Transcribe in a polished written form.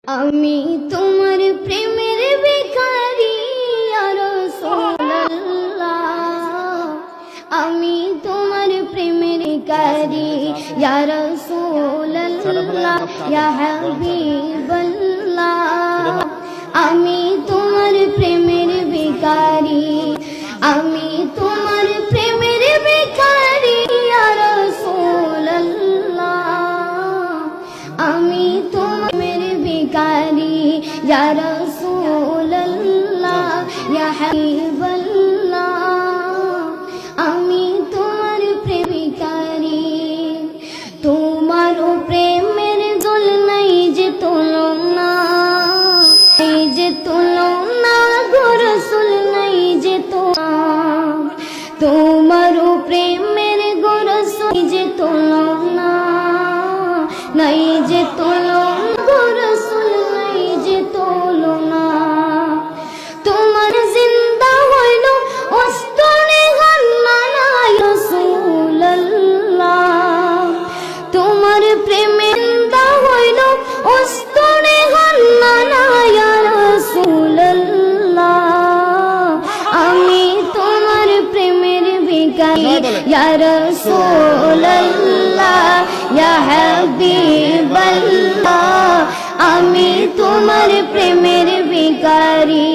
আমি তোমার প্রেমের ভিখারি ইয়া রাসূলুল্লাহ, আমি তোমার প্রেমের ভিখারি ইয়া রাসূলুল্লাহ, ইয়া হাবিবাল্লাহ। আমি তোমার প্রেমের ভিখারি, আমি তোমার প্রেমের ভিখারি ইয়া রাসূলুল্লাহ, আমি তোমার ভিখারি ইয়া রাসূলুল্লাহ, ইয়া হাবিবাল্লাহ। আমি তোমার প্রেমিকারি, তোমার প্রেমের দোল নাই যে তুলনা, এই যে তুলনা গো রাসূল নাই যে তোমার প্রেমের গো রাসূল যে তুলনা, নাই যে তুলনা গো রাসূল নাই যে তুলনা। তোমার জিন্দা হইল অস্তরে গান্না না রাসূলুল্লাহ, তোমার প্রেমে জিন্দা হইল অস্তরে গান্না না রাসূলুল্লাহ। আমি তোমার প্রেমের ভিখারি ইয়া রাসূলুল্লাহ, ইয়া হাবিবাল্লাহ। আমি তোমার প্রেমের ভিখারি।